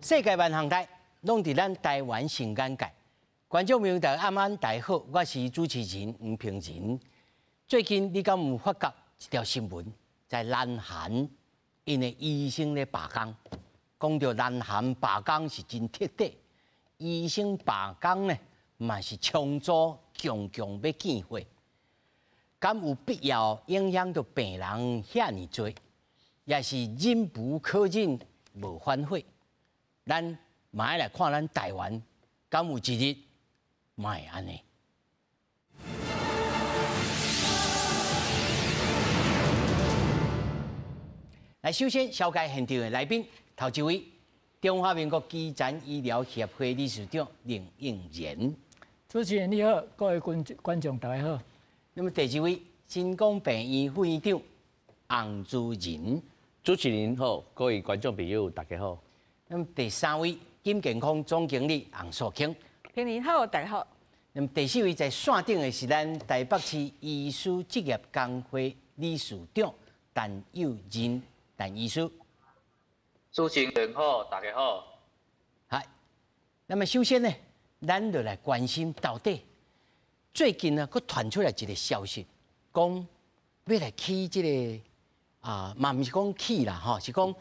世界万航台，拢伫咱台湾新眼界。观众朋友，大家晚安，大家好，我是主持人吴平仁。最近你敢有发觉一条新闻，在南韩，因为医生咧罢工，讲到南韩罢工是真彻底，医生罢工呢，嘛是冲租强要见血，敢有必要影响到病人遐尼多，也是忍无可忍，无反悔。咱嘛要来看咱台湾，敢有一日嘛会安尼？来，首先紹介現場的來賓，頭一位，中華民國基層醫療協會理事長林應然。主持人你好，各位觀眾大家好。那麼第二位，新光病院副院長洪主任。主持人好，各位觀眾朋友大家好。那麼第三位，金健康總經理洪素卿。平年好，大家好。那麼第四位在線頂的是咱台北市醫師職業工會理事長陳友仁。陳醫師，主持人好，大家好。係。那麼首先呢，咱就來關心到底最近呢，佢傳出來一個消息，講要來起這個嘛唔是講起啦，吼，是講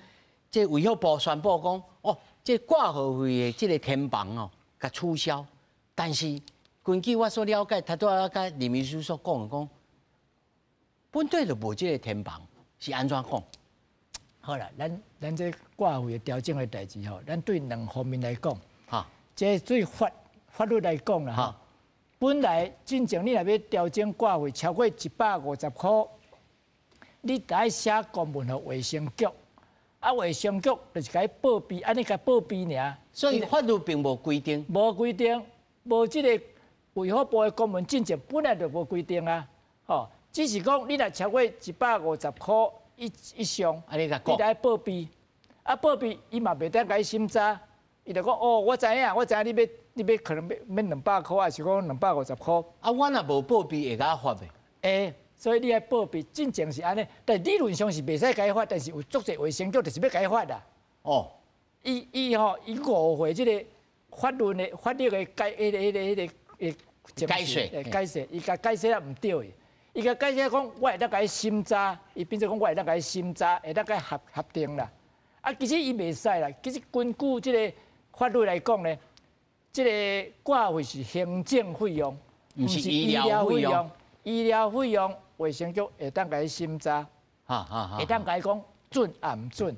即衛福部宣布講，哦，即掛號費的這個天房哦，甲取消。但是根據我所了解，他都要甲林秘書所講的講，本地就無這個天房，是安怎講？好啦，咱这掛費調整的代志吼，咱對兩方面來講，哈，即對法律來講啦，哈，本來真正你若要調整掛費超過150塊，你得愛寫公文給衛生局，啊，衛生局就是該報備，安尼該報備爾。所以法律並無規定，無規定，無即個衛福部的公文進程本來就無規定啊，吼，只是講你若超過150塊。一上，你得報備，啊報備，伊嘛袂當甲伊審查，伊就講哦，我知影，你要可能免200塊，還是講250塊。啊，我若無報備會甲發袂？會，所以你愛報備，進程是安尼，但理論上是袂使改發，但是有足儕衛生局就是要改發啦。哦，伊誤會即個法律的解說，伊甲解說啊毋對的。伊個解釋講，我會當甲伊審查，伊變做講我會當甲伊審查，會當甲伊核定啦。啊，其實伊袂使啦。其實根據即個法律來講咧，即個掛費是行政費用，毋是醫療費用。醫療費用，衛生局會當甲伊審查，會當甲伊講準啊毋準。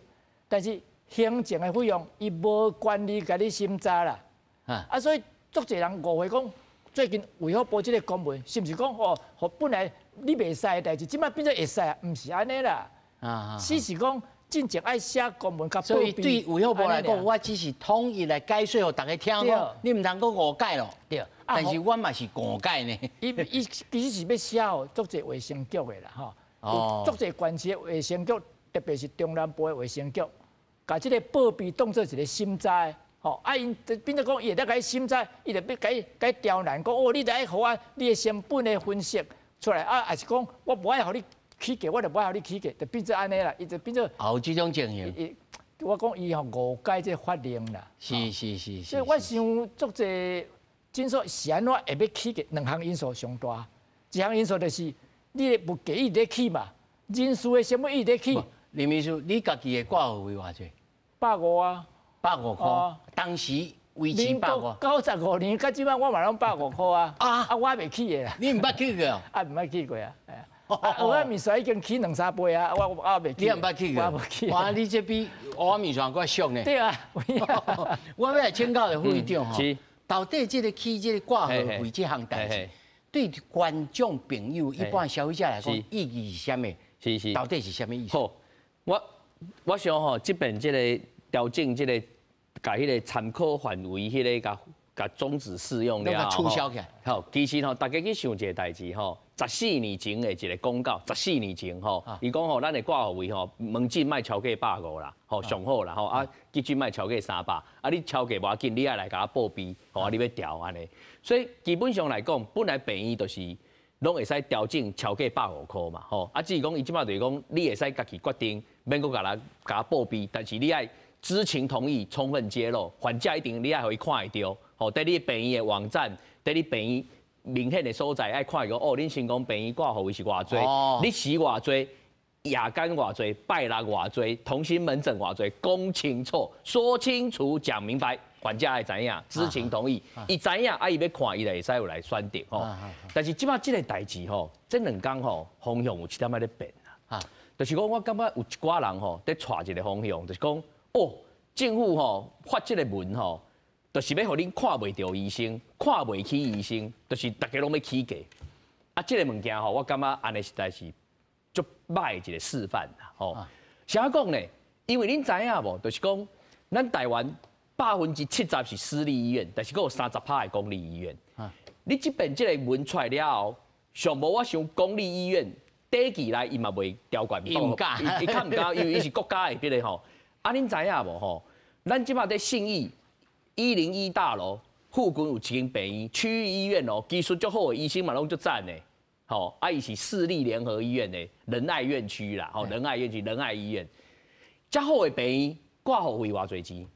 但是行政的費用，伊無權利甲你審查啦。啊，所以足儕人誤會講，最近衛福部即個公文，是毋是講哦，本來你袂使的代志，即擺變做會使啊？毋是安尼啦。只是講真正愛寫公文甲報備。所以對衛福部來講，我只是統一來解說，互大家聽咯。你毋通講誤解咯。對。但是我嘛是誤解呢。伊其實是要寫互足儕衛生局的啦，吼。哦。足儕關係衛生局，特別是中南部的衛生局，甲即個報備當做一個審查。吼，啊，因變做講，伊會當甲伊審查，伊就要甲伊刁難，講哦，你得愛互我你的成本的分析出來，啊，還是講我無愛互你起價，我就無愛互你起價，就變做安尼啦，伊就變做有這種情形。我講伊吼誤解這法令啦。是。所以我想足儕，真說是安怎會要起價，兩項因素上大，一項因素就是你的物價一直在起嘛，人事的成本一直在起。林秘書，你家己的掛號費偌濟？150啊。150塊，當時維持150。95年，到即擺我嘛攏150塊啊！啊，我還未起的啦。你毋捌起過啊？啊，毋捌起過啊！蚵仔麵線已經起2-3倍啊！我未起。你毋捌起過？我無起。哇，你這比蚵仔麵線還俗呢。對啊。我要來請教的副院長吼，到底這個起這個掛號費這項代志，對觀眾朋友、一般消費者來講，意義是啥物？是。到底是啥物意思？好，我想吼，這邊這個調整這個。甲迄個參考範圍，迄個甲終止適用了取消起來。好，其實吼，大家去想一個代志吼，14年前的一個廣告，14年前吼，伊講吼，咱的掛號費吼，門診莫超過150啦，吼上好啦，吼啊，基準莫超過300，啊，你超過無要緊，你愛來甲我報備，吼啊，你要調安尼。所以基本上來講，本來病院就是攏會使調整超過150塊嘛，吼啊，只是講伊即擺就是講，你會使家己決定，免擱甲我報備，但是你愛。知情同意、充分揭露，患者一定你爱互伊看会到，吼，在你病院的网站，在你病院明显的所在爱看个，哦，恁成功病院挂号位是偌多，你时偌多，夜间偌多，拜六偌多，同心门诊偌多，讲清楚，说清楚，讲明白。患者会知影，知情同意，伊知影，伊要看，伊就会使有来选择吼。但是即摆即个代志吼，这2天吼方向有一点仔咧变啦。就是讲，我感觉有一寡人吼，在带一个方向，就是讲，哦，政府吼发即个文吼，就是要互恁看袂到医生，看袂起医生，就是大家拢要起价。啊，即个物件吼，我感觉安尼实在是足歹一个示范啦。吼，啥讲呢？因为恁知影无，就是讲，咱台湾。70%是私立医院，但是佫有30%的公立医院。你即边即个文出来了后，上无我想公立医院短期内伊嘛袂调管，伊较唔敢，因为伊是国家的迄个吼。啊，恁知影无吼？咱即摆在信义101大楼附近有一间病院，区域医院哦，技术足好的医生嘛拢足赞的。吼，啊，伊是市立联合医院的仁爱院区啦，吼，仁爱院区仁爱医院，遮好的病院挂号费偌侪钱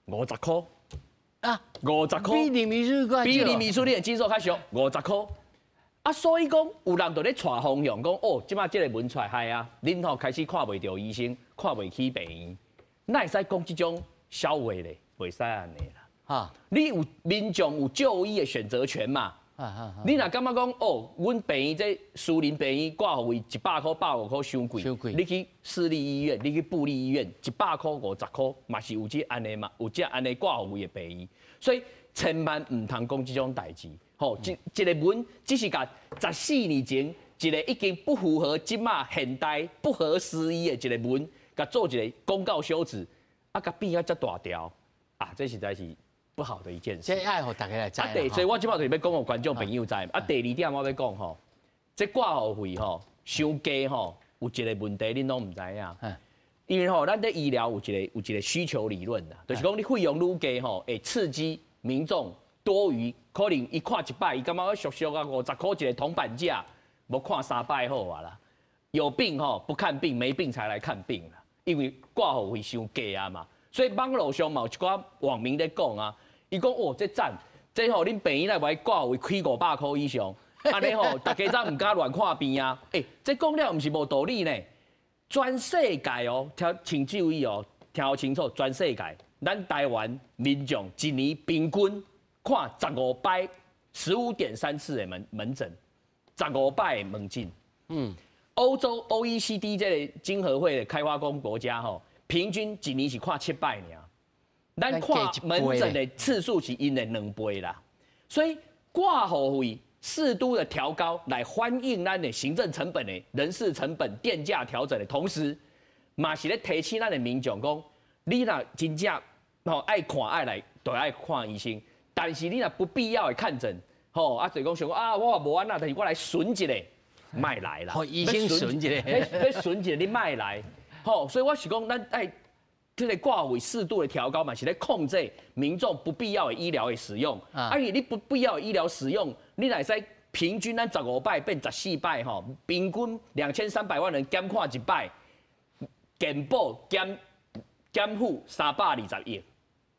？50块啊，50块，比林秘书比林秘书你的技术较俗，50块。啊，所以讲有人就咧带风向，讲哦，即摆即个文出来嗨啊，恁吼开始看袂到医生，看袂起病院，哪会使讲即种消话咧？袂使安尼啦。哈，你有民众有就医的选择权嘛？你若感觉讲哦，阮病院这私人病院挂号费100块、150块伤贵，你去私立医院，你去部立医院100块、50块，嘛是有这安尼嘛，有这安尼挂号费的病院，所以千万唔通讲这种代志。吼，一个文只是甲14年前一个已经不符合今嘛现代不合时宜的一个文，甲做一个公告修辞，啊，甲变啊遮大条，啊，这实在是。不好的一件事，这爱互大家来知。所以我即摆就是要讲互观众朋友知。第2点我要讲吼，这挂号费吼伤低吼，有一个问题恁拢唔知影。因为吼，咱在医疗有一个需求理论啦，就是讲你费用愈低吼，会刺激民众多余，可能伊看100，伊感觉我俗俗啊50块一个铜板价，无看3摆好啊啦。有病吼不看病，没病才来看病啦，因为挂号费伤低啊嘛。所以网络上嘛有一寡网民在讲啊。伊讲哦，这赞，这吼恁病院内外挂号费开500块以上，安尼吼，大家早唔敢乱看病啊！这讲了唔是无道理呢。全世界哦，请注意哦，听好清楚，全世界，咱台湾民众一年平均看15摆，15.3次的门诊，15摆的门诊。欧洲 OECD 这个经合会的开发中国家吼，平均一年是看7摆尔。咱看门诊的次数是因的2倍啦，所以挂号费适度的调高来反映咱的行政成本的人事成本、电价调整的同时，嘛是咧提醒咱的民众讲，你若真正吼爱看爱来，就爱看医生，但是你若不必要的看诊，吼啊，就是讲想讲啊，我无安那，但是我来巡一下，卖来啦，医生巡一下，要巡一下你卖来，吼，所以我是讲咱爱。这个挂号费适度的调高嘛，是在控制民众不必要的医疗的使用。而且你不必要的医疗使用，你来在平均咱15摆变14摆吼，平均2300万人减看1摆，健保减付320亿，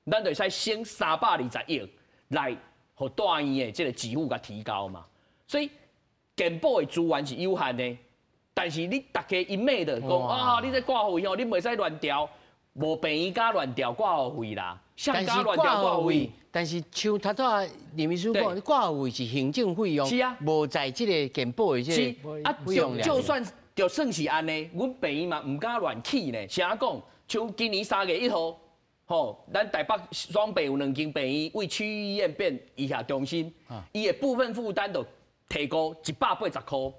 咱就使省320亿来互大院的这个支付甲提高嘛。所以健保的资源是有限的，但是你大家一昧的讲啊，你这挂号费哦，你袂使乱调。无病院加乱调挂号费啦，像加乱调挂号费，但是像他说林秘书讲，挂号费是行政费用，是啊，无在这个健保的这个费用。就算就算是安尼，阮病院嘛唔敢乱起呢。啥讲？像今年3月1号，吼，咱台北双北有2间病院为区域医院变医学中心，伊的部分负担就提高180块，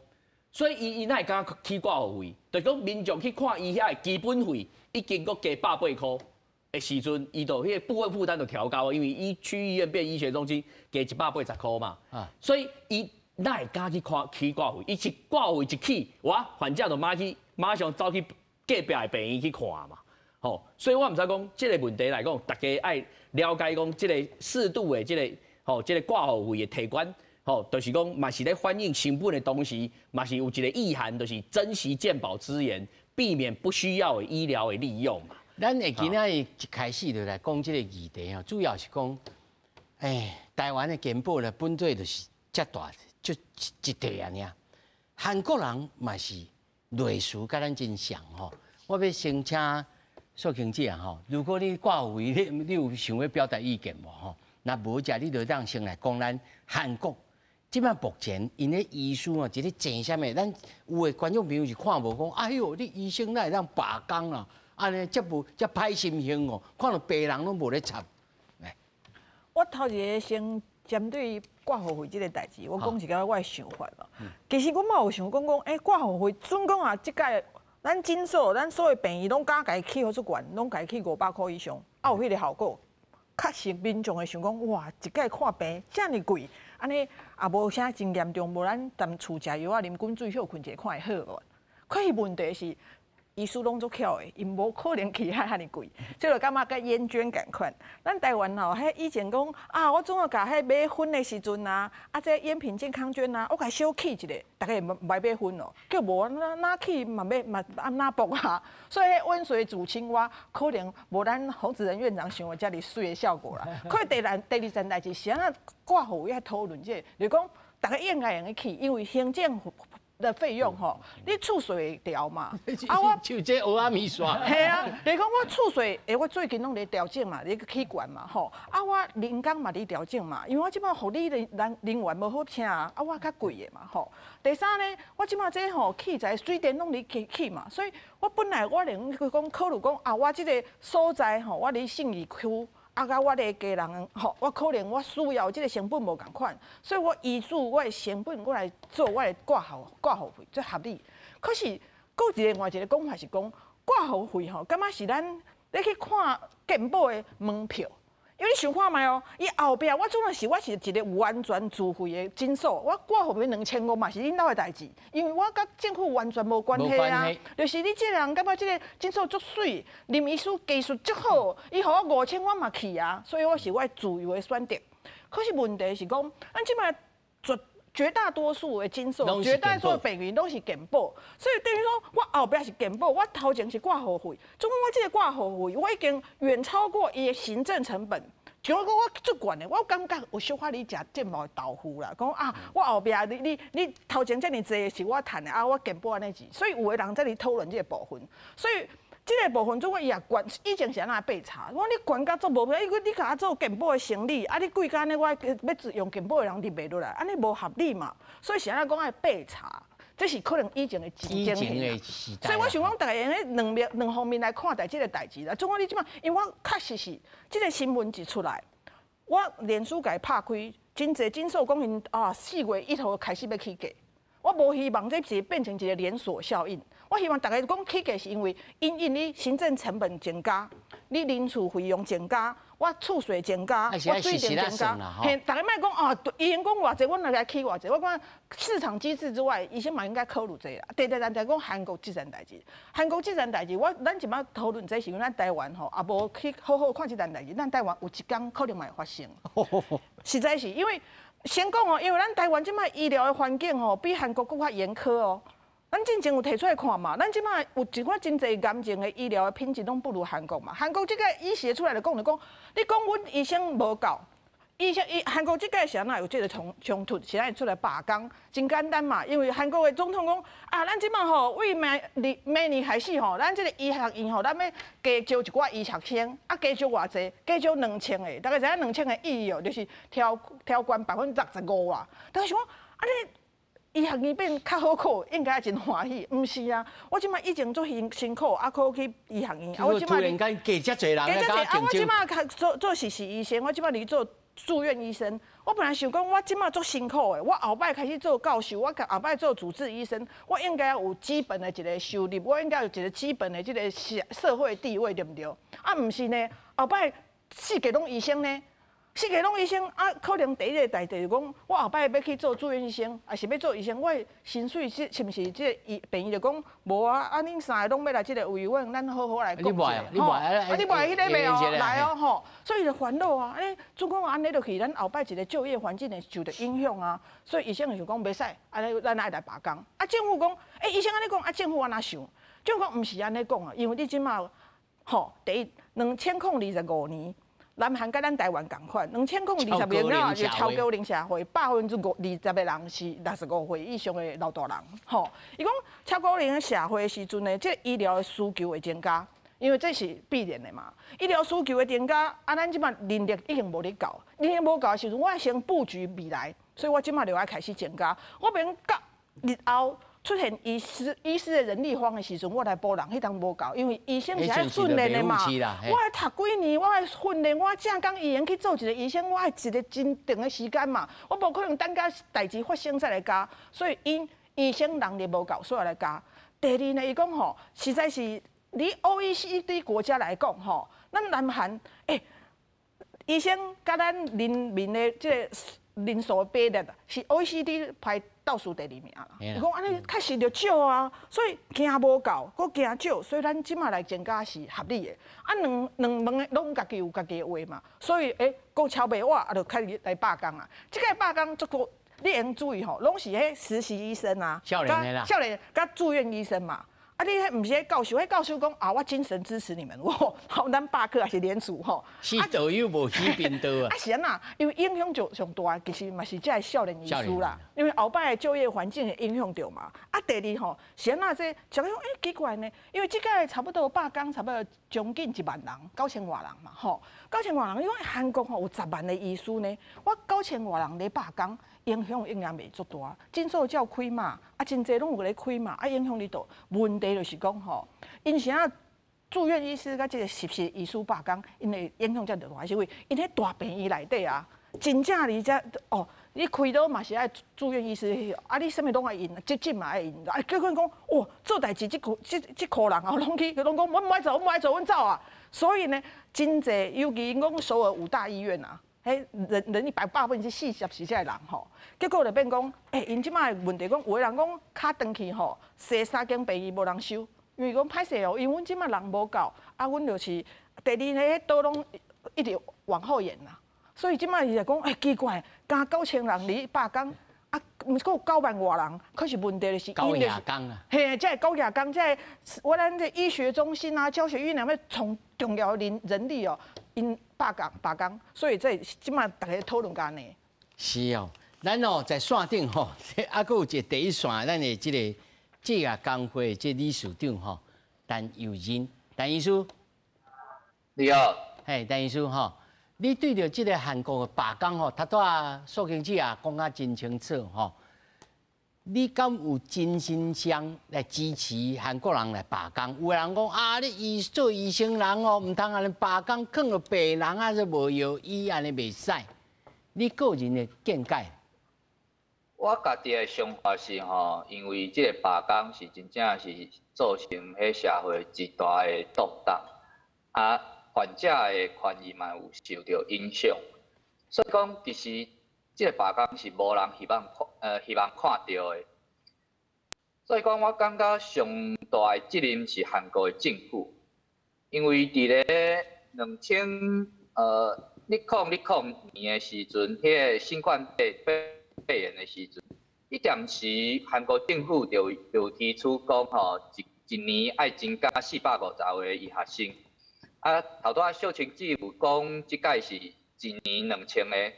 所以伊哪会敢起挂号费？就讲民众去看医遐的基本费。已经搁加180块的时阵，伊就迄个部分负担就调高，因为伊区医院变医学中心加180块嘛，所以伊哪会敢去看起挂号费？伊一挂号费一起，哇，患者就马上走去隔壁的病院去看嘛，吼，所以我毋知讲即个问题来讲，大家爱了解讲即个适度的即个即个挂号费的提悬，吼，就是讲嘛是咧反映成本的同时，嘛是有一个意涵，就是珍惜健保资源。避免不需要的医疗的利用嘛。咱会今仔一开始就来讲这个议题哦，主要是讲，台湾的健保咧本体就是遮大，就一地安尼。韩国人嘛是类似甲咱真像吼。我要先请苏卿姐吼，如果你挂有你有想要表达意见无吼？那无者你就当先来讲咱韩国。即摆目前因咧医师哦，一咧整啥物？咱有诶观众朋友是看无讲，哎哟，你医生哪会当罢工啊？安尼遮歹心情哦，看到病人拢无咧插。我头一个先针对挂号费这个代志，我讲一个我的想法咯。其实我嘛有想讲，挂号费，准讲啊，即届咱诊所，咱所有病院拢敢家起好出悬，拢家起500块以上，啊有迄个效果。确实民众会想讲，哇，一届看病遮尼贵，安尼也无啥真严重，无咱踮厝食药啊，啉滚水休困一下看会好无？可是问题是，医师拢足巧的，因无可能起遐尼贵，即就感觉甲烟卷共款。咱台湾吼，迄以前讲啊，我总要甲迄买薰的时阵啊，这烟品健康卷啊，我甲小起一个，大家唔买薰哦，叫无哪起嘛哪补啊。所以温水煮青蛙，可能无咱洪子仁院长想的遮尔水的效果啦。可是第二件代志是安怎挂号要讨论这，就是讲大家应该用去，因为行政的费用吼，你厝税调嘛，我就这蚵仔米线。系啊，你讲我厝税，我最近拢咧调整嘛，咧去管嘛吼，我人工嘛咧调整嘛，因为我即摆护理的人员无好请啊，我较贵的嘛吼。第三呢，我即摆这吼器材水电拢咧起嘛，所以我本来我连讲考虑讲我即个所在吼，我咧信义区。甲我的家人吼，我可能我需要即个成本无共款，所以我依据我的成本，我来做我的挂号费，最合理。可是，另外一个讲法是讲挂号费吼，感觉是咱咧去看健保的门票。因为你想看卖哦，伊后壁我总是一个完全自费的诊所，我挂号费2500嘛是恁兜的代志，因为我甲政府完全无关系啊。就是你这个人感觉这个诊所足水，林医师技术足好，伊互我5000我嘛去啊，所以我是我自由的选择。可是问题是讲，咱即摆绝大多数的诊所，绝大多数的病院都是健保，所以等于说我后壁是健保，我头前是挂号费，总共我这个挂号费，我已经远超过伊的行政成本。像我讲，我最悬的，我感觉有小可你食健保的豆腐啦，讲我后壁你头前遮尔济是我赚的我健保安尼钱，所以有的人在咧讨论这个部分，所以。这个部分，我伊也管，以前是安那备查。我你管甲做无票，你甲我做健保的生理，你贵甲安尼，我要用健保的人入袂落来，安尼无合理嘛。所以是安尼讲爱备查，这是可能以前的竞争性。所以我想讲，大家用两方面来看待这个代志啦。总讲你即摆，因为我确实是这个新闻一出来，我脸书甲伊拍开，真侪诊所讲因4月1号开始要起价。我无希望这是变成一个连锁效应。我希望大家讲起价是因为因你行政成本增加，你人事费用增加，我厝税增加，我水电增加。嘿，大家莫讲医生讲偌济，阮来起偌济。我讲市场机制之外，医生嘛应该考虑这啦。第二讲韩国这件代志，韩国这件代志，咱即摆讨论这是因为咱台湾吼也无去好好看这件代志，咱台湾有一天可能嘛会发生。实在是因为。先讲因为咱台湾即摆医疗的环境比韩国更较严苛哦。咱之前有提出来看嘛，咱即摆有一寡真侪严重的医疗的品质拢不如韩国嘛。韩国这个医学出来就讲，你讲阮医生无够，韩国这个是安那有这个冲突，是安出来罢工，真简单嘛。因为韩国的总统讲咱即摆为明年开始咱这个医学院咱要加招一寡医学生，加招偌济？加招2000个，大概知影2000个意义就是挑关65%啦。大家想安尼。医学院变较好考，应该真欢喜，毋是啊！我即摆以前做辛苦，考去医学院，我即摆突然间加遮侪人，我即摆做实习医生，我即摆嚟做住院医生。我本来想讲，我即摆做辛苦的，我后摆开始做教授，我后摆做主治医生，我应该有基本的一个收入，我应该有一个基本的这个社会地位，对不对？毋是呢，后摆4个拢医生呢。4个拢医生可能第一个代志就讲，我后摆要去做住院医生，还是要做医生，我薪水是毋是即个病院就讲无恁3个拢要来即个委员，咱好好来讲一下。你卖迄个袂哦，来哦吼，所以就烦恼啊！总讲安尼落去，咱后摆一个就业环境会受到影响啊。所以医生就讲袂使，咱爱来罢工。政府讲，医生安尼讲，政府安怎想？政府讲毋是安尼讲啊，因为你即马吼，第一2025年。南韩甲咱台湾共款，2020年了就超高龄社会，20%的人是65岁以上的老大人。吼，伊讲超高龄社会时阵呢，这医疗的需求会增加，因为这是必然的嘛。医疗需求的增加，咱即摆人力已经无咧够，人力无够的时阵，我要先布局未来，所以我即摆就要开始增加。我免到日后。出现医师的人力荒的时阵，我来补人，迄当无够，因为医生是爱训练的嘛。我爱读几年，我爱训练，我正讲医院去做一个医生，我爱一个真长的时间嘛。我无可能等到代志发生再来加，所以因医生人力无够，所以来加。第二呢，伊讲吼，实在是你 OECD 国家来讲吼，咱南韩医生甲咱人民的即个人数的比例是 OECD 排倒数第2名啦。伊讲安尼确实就少啊，所以惊无够，佫惊少，所以咱即马来增加是合理的。啊，两门的拢家己有家己的话嘛，所以佫超袂活，就开始来罢工啊。即个罢工，这个你应注意吼，拢是实习医生啊，少年的啦，少年甲住院医生嘛。啊！你迄毋是教授，教授讲啊，我精神支持你们，好，咱罢课还是联署吼。是导游无起兵刀啊！啊是啊，因为影响就上大，其实嘛是这少年医师啦，因为后摆的就业环境会影响到嘛。啊，第二吼，是啊，这就讲奇怪呢，因为即个差不多罢工，差不多将近1万人，9000外人嘛，吼，9000外人，因为韩国吼有10万的医师呢，我9000外人咧罢工。影响袂足大，诊所照开嘛，啊，真济拢有咧开嘛，啊，影响力大。问题就是讲吼，因啥住院医师甲即个实习医师罢工，因为影响遮大，是因为因迄大病院内底啊，真正你遮你开刀嘛是爱住院医师，啊，你啥物拢爱用，急诊嘛爱用，啊，结果讲做代志即户人啊，拢讲我唔爱做，阮走啊。所以呢，真济，尤其因讲首尔5大医院啊。人100%40%是这人吼，结果就变讲，因即摆问题讲，有个人讲卡长去吼，洗3间病院无人收，因为讲歹势哦，因为阮即摆人无够，啊，阮就是第二呢，迄刀拢一直往后延啦，所以即摆伊就讲，奇怪，加9000人离罢工，啊，毋过有9万外人，可是问题就是高亚工啊，嘿，这高亚工，这咱这医学中心啊，教学院两要从重要人力哦。因罢工，所以即摆大家讨论干呢。是哦，咱在线顶吼，还佫有一个第一线，咱的这个工会这理事长吼，陈友仁，陈医师。你好。嘿，陈医师吼，你对着这个韩国的罢工吼，他都苏经济讲啊真清楚吼。你敢有真心想来支持韩国人来罢工？有人讲啊，你做医生人唔通安尼罢工，坑到病人啊，是无药医安尼袂使。你个人的见解？我家己的想法是吼，因为这个罢工是真正是造成迄社会极大的动荡，啊，患者的权益嘛有受到影响，所以讲其实。这个罢工是无人希望看到的，所以讲我感觉上大的责任是韩国的政府，因为伫咧2020年的时阵，迄个新冠肺炎的时阵，迄当时韩国政府就提出讲吼，一年爱增加450个医学生，啊，头拄小清子有讲即届是一年2000个。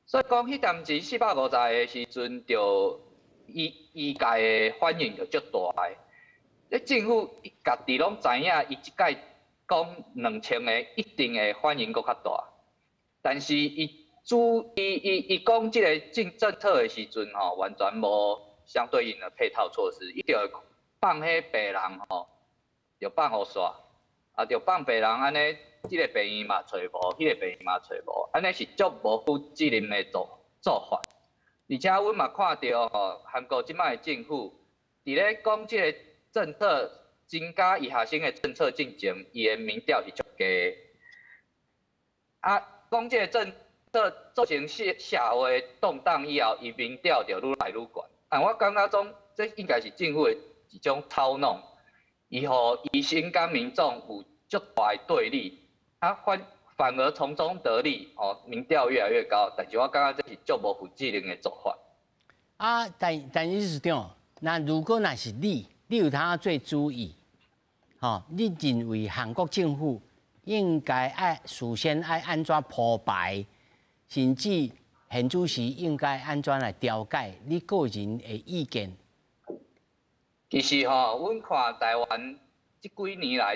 所以讲，迄当时450个的时阵，就医界的反应就足大个。咧政府家己拢知影，伊即届讲2000个，一定会反应搁较大。但是伊讲即个政策的时阵吼，完全无相对应的配套措施，伊就放迄病人吼，就放互煞，啊，就放病人安尼。这个病院嘛找无，迄个病院嘛找无，安尼是足无负责任的做法。而且阮嘛看到吼，韩国即摆的政府伫咧讲即个政策增加医学生的政策进前，伊的民调是足低的。啊，讲即个政策造成社会动荡以后，伊民调就愈来愈悬。啊，我感觉种这应该是政府的一种操弄，伊互医生甲民众有足大的对立。反而从中得利，民调越来越高，但是我感觉这是足无负责任的做法。但理事长，那如果是你有通做主意，你认为韩国政府应该事先安怎铺排，甚至现主时应该安怎来调解？你个人的意见？其实阮看台湾这10几年来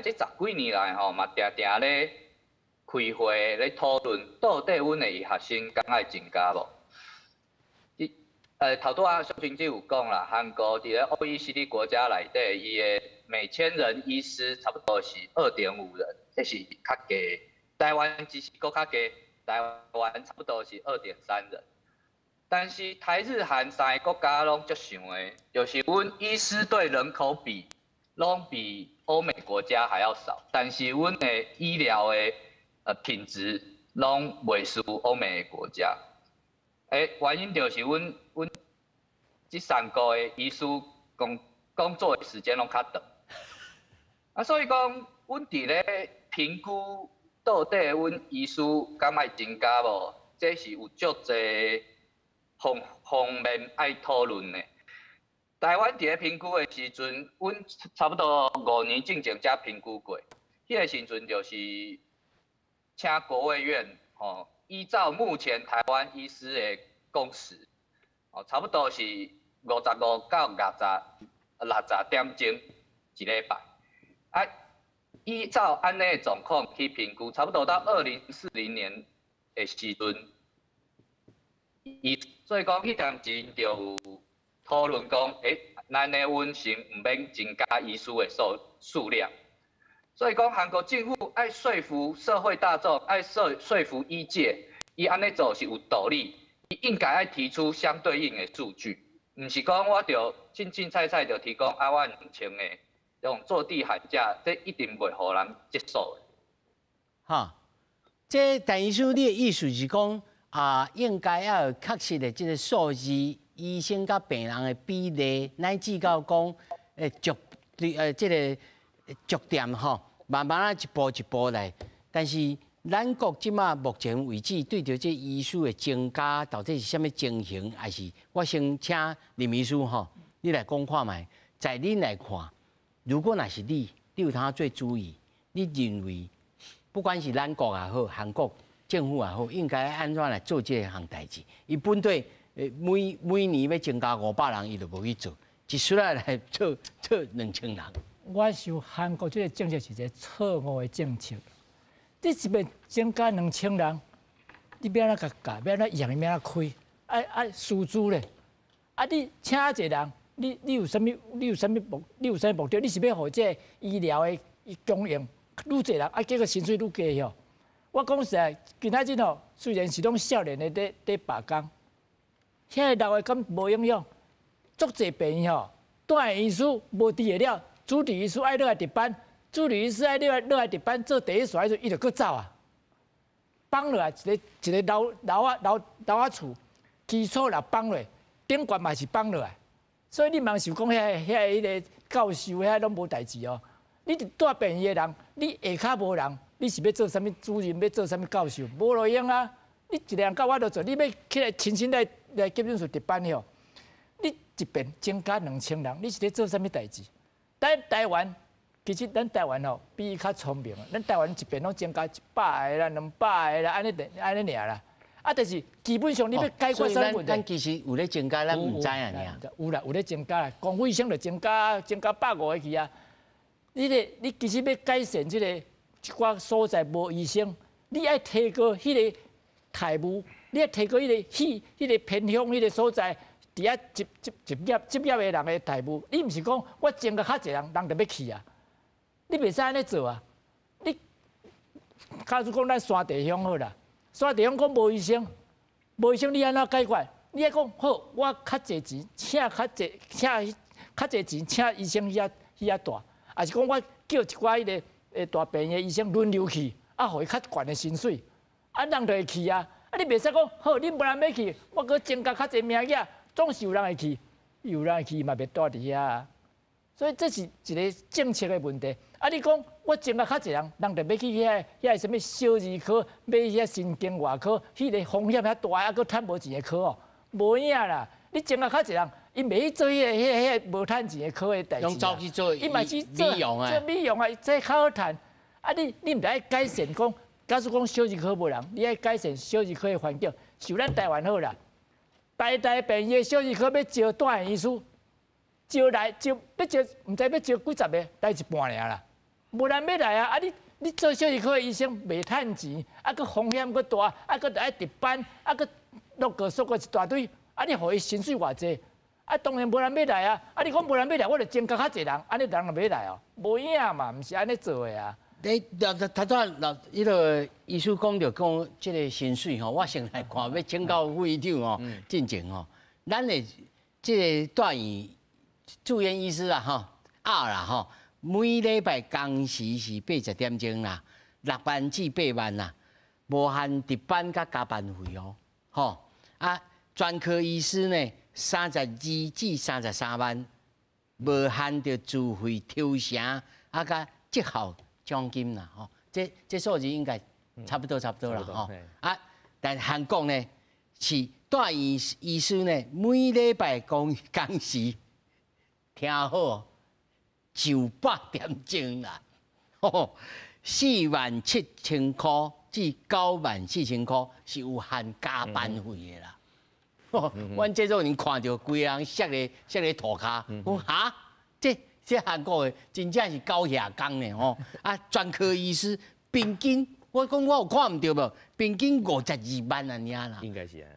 嘛常常咧开会咧讨论，到底阮的医学生敢爱增加无？头拄啊，小平姐有讲啦，韩国伫咧 OECD 国家内底，伊的每1000人医师差不多是2.5人，这是较低。台湾只是搁较低，台湾差不多是2.3人。但是台日韩3个国家拢足像的，就是阮医师对人口比，拢比欧美国家还要少，但是阮的医疗的品质拢袂输欧美的国家。原因就是阮这3个的医师工作的时间拢较长，所以讲阮伫咧评估到底阮医师敢爱增加无，这是有足侪方面爱讨论的。台湾伫咧评估的时阵，阮差不多5年之前才评估过，迄个时阵就是请国卫院依照目前台湾医师的工时，差不多是55到60点钟一礼拜。依照安尼的状况去评估，差不多到2040年的时阵，所以讲迄阵前就有讨论讲，咱的阮先唔免增加医师的数量。所以讲，韩国政府爱说服社会大众，爱说服医界，伊安尼做是有道理。伊应该爱提出相对应的数据，唔是讲我就凊彩就提供我2000的用坐地喊价，这一定袂互人接受的。这陈医师，你的意思是讲应该要有确实的这个数字，医生甲病人的比例，乃至到讲这个逐点慢慢一步一步来。但是咱国即马目前为止对着这医师的增加，到底是啥物情形？还是我先请林医师你来讲看卖。在恁来看，如果若是你有通做主意，你认为不管是咱国也好，韩国政府也好，应该安怎来做这项代志？伊本对每年要增加500人，伊就无去做，一出来做2000人。我想韩国这个政策是一个错误的政策。你一边增加2000人，你要安怎甲教？要安怎用？要安怎开？师资咧？你请一个人，你有啥物目的？你是要互这医疗的供应愈侪人，结果薪水愈低吼。我讲实在，今仔日虽然是拢少年的在罢工，遐个老的敢无影响？足侪病院住院医师无治得了，主治医师爱落来值班。助理医师爱落来值班做第一线，伊就搁走啊，放落来一个老啊厝，基础也放落，顶悬嘛是放落来，所以你茫想讲迄个教授遐拢无代志哦。你住病院的人，你下骹无人，你是要做啥物主任，要做啥物教授，无路用啊！你一个人到我都做，你要起来亲身来急诊室值班吼，你一边增加2000人，你是咧做啥物代志？台湾。其实咱台湾比伊较聪明啊，咱台湾一边拢增加100个啦、200个啦，安尼尔啦。但是基本上你要解决啥问题？咱其实有咧增加，咱唔知啊，有啦，有咧增加啦，公费生就增加150个去啊。你其实要改善这个一寡所在无医生，你爱提高迄个台务，你爱提高迄个偏乡迄个所在，伫遐执业的人的台务，你唔是讲我增加较侪人就要去啊？你袂使安尼做啊！你假如讲咱山地乡好啦，山地乡讲无医生你安怎解决？你爱讲好，我较侪钱，请较侪钱请医生去遐住，还是讲我叫一寡迄个大病院医生轮流去，互伊较悬的薪水，人就会去啊！你袂使讲好，你无人要去，我搁增加较侪名额，总是有人会去，有人会去嘛，袂住伫遐啊！所以这是一个政策的问题。你讲我增加较侪人就要去遐什么小儿科，买遐神经外科，迄个风险遐大，还搁趁无钱的科无影啦！你增加较侪人，伊袂做迄无趁钱的科的代志。用走去做，伊嘛去做美容啊，做美容啊，这较好趁。啊，你毋爱改善讲，假使讲小儿科无人，你爱改善小儿科的环境，就咱台湾好啦。大病院小儿科要招大医师，招来招要招，毋知要招几十个，来一半尔啦。无人要来啊！啊你做小儿科的医生袂趁钱，啊个风险佫大，啊佫得爱值班，啊佫落个说个一大堆，啊你互伊薪水偌济？啊当然无人要来啊！啊你讲无人要来，我就增加较济人，安尼人就要来哦，无影嘛，毋是安尼做的啊。头早迄个医师讲着讲，即个薪水吼，我先来看要请教副院长哦，进前吼，咱的即个大院住院医师啊吼，啦吼，每礼拜工时是80点钟啦，6万至8万啦，无限值班甲加班费哦，吼啊，专科医师呢32至33万，无限着自费抽成啊甲绩效奖金啦，吼，这数字应该差不多啦，吼啊，但韩国呢是大院医师呢，每礼拜工时听好900点钟啦，吼，47000块至94000块是有限加班费的啦。阮这种人看到规个人摔咧涂骹，讲哈，这韩国的真正是高下工呢吼！啊，专科医师平均，我讲我有看唔到无？平均52万安尼啦。应该是啊。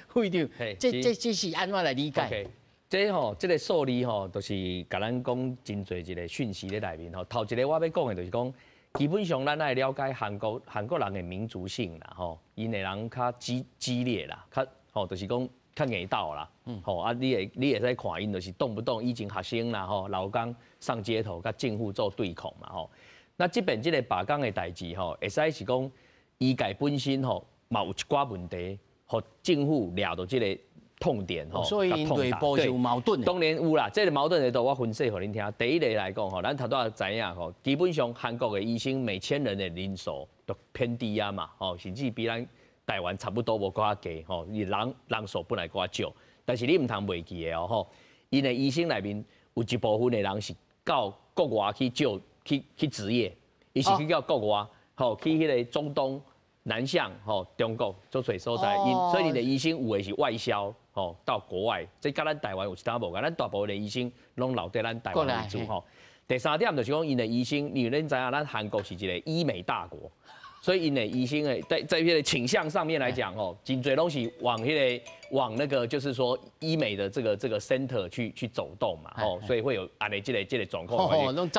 会长，这是安怎来理解？这个数字吼，就是甲咱讲真侪一个讯息咧内面吼。头一个我要讲的就是讲，基本上咱爱了解韩国人的民族性啦吼，因的人较激烈啦，较吼就是讲。较硬斗啦，吼啊！你会使看因，就是动不动以前学生啦，吼，劳工上街头，甲政府做对抗嘛，吼。那即边即个罢工的代志，吼，会使是讲医界本身吼，嘛有一寡问题，互政府抓到即个痛点，吼。所以因内部是有矛盾的。当然有啦，这个矛盾的度我分析互恁听。第一个来讲，吼，咱头拄仔知影吼，基本上韩国的医生每1000人的人数都偏低啊嘛，吼，甚至比咱。台湾差不多无搁较低吼，伊人数本来搁较少，但是你唔通袂记的哦吼，因的医生内面有一部分的人是到国外去执业，伊是去到国外吼，去迄个中东、南向吼中国做水所在，所以你的医生有的是外销吼到国外，这甲咱台湾有一搭无个，咱大部分的医生拢留在咱台湾为主吼。第三点就是讲，因的医生，你恁知影，咱韩国是一个医美大国。所以因的医生诶，在迄个倾向上面来讲吼，真侪拢是往那个就是说医美的这个 center 去走动嘛，吼，所以会有安尼这个状况。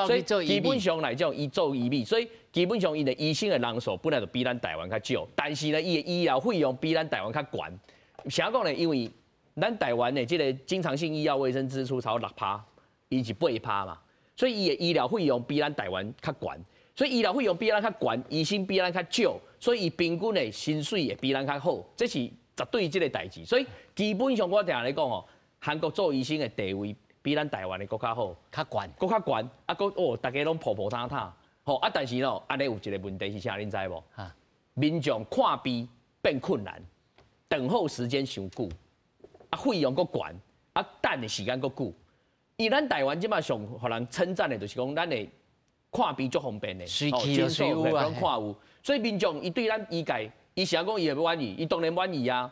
所以基本上来讲，伊做医美，所以基本上因的医生的人数本来就比咱台湾较少，但是呢，伊的医疗费用比咱台湾较悬。啥讲呢？因为咱台湾的这个经常性医药卫生支出超6%，伊是8%嘛，所以伊的医疗费用比咱台湾较悬。所以医疗费用比咱较悬，医生比咱较少，所以伊平均的薪水也比咱较好，这是绝对这个代志。所以基本上我定来讲哦，韩国做医生的地位比咱台湾的更较好，较悬，更较悬，啊，大家拢普坦坦，吼啊，但是咯，安尼有一个问题是啥，恁知无？啊，民众看病变困难，等候时间伤久，啊，费用阁悬，啊，等的时间阁久。以咱台湾即马上互人称赞的，就是讲咱的。看病足方便的，随去就随有啊，看有，所以民众伊对咱医界，伊想讲伊会满意，伊当然满意啊。